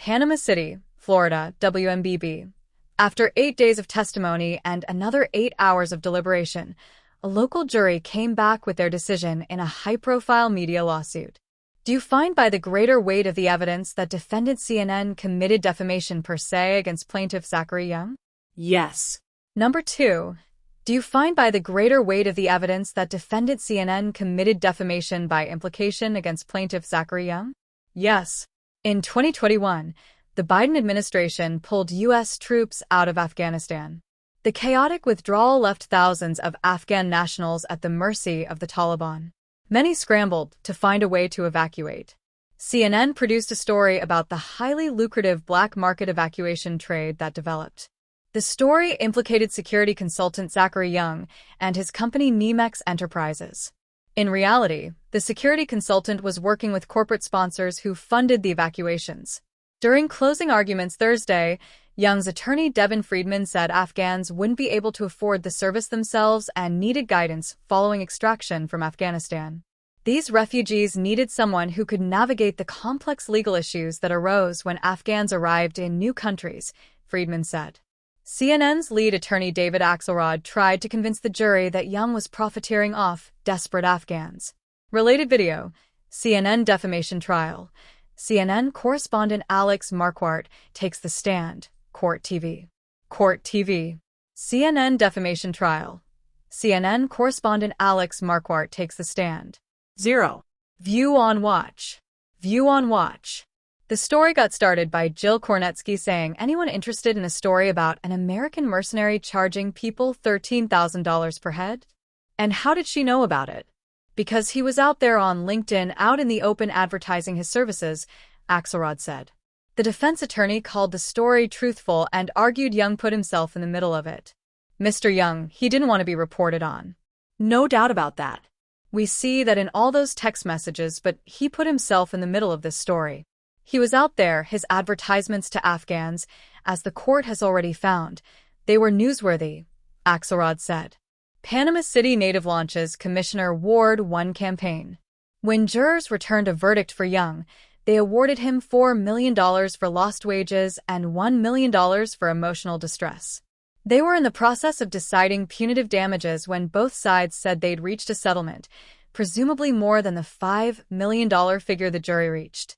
Panama City, Florida, WMBB. After 8 days of testimony and another 8 hours of deliberation, a local jury came back with their decision in a high-profile media lawsuit. Do you find by the greater weight of the evidence that defendant CNN committed defamation per se against plaintiff Zachary Young? Yes. Number 2. Do you find by the greater weight of the evidence that defendant CNN committed defamation by implication against plaintiff Zachary Young? Yes. In 2021, the Biden administration pulled U.S. troops out of Afghanistan. The chaotic withdrawal left thousands of Afghan nationals at the mercy of the Taliban. Many scrambled to find a way to evacuate. CNN produced a story about the highly lucrative black market evacuation trade that developed. The story implicated security consultant Zachary Young and his company Nemex Enterprises. In reality, the security consultant was working with corporate sponsors who funded the evacuations. During closing arguments Thursday, Young's attorney Devin Friedman said Afghans wouldn't be able to afford the service themselves and needed guidance following extraction from Afghanistan. These refugees needed someone who could navigate the complex legal issues that arose when Afghans arrived in new countries, Friedman said. CNN's lead attorney David Axelrod tried to convince the jury that Young was profiteering off desperate Afghans. Related video, CNN defamation trial. CNN correspondent Alex Marquardt takes the stand, Court TV. Court TV. CNN defamation trial. CNN correspondent Alex Marquardt takes the stand. 0. View on Watch. View on Watch. The story got started by Jill Kornetsky saying anyone interested in a story about an American mercenary charging people $13,000 per head? And how did she know about it? Because he was out there on LinkedIn out in the open advertising his services, Axelrod said. The defense attorney called the story truthful and argued Young put himself in the middle of it. Mr. Young, he didn't want to be reported on. No doubt about that. We see that in all those text messages, but he put himself in the middle of this story. He was out there, his advertisements to Afghans, as the court has already found. They were newsworthy, Axelrod said. Panama City native launches Commissioner Ward 1 campaign. When jurors returned a verdict for Young, they awarded him $4 million for lost wages and $1 million for emotional distress. They were in the process of deciding punitive damages when both sides said they'd reached a settlement, presumably more than the $5 million figure the jury reached.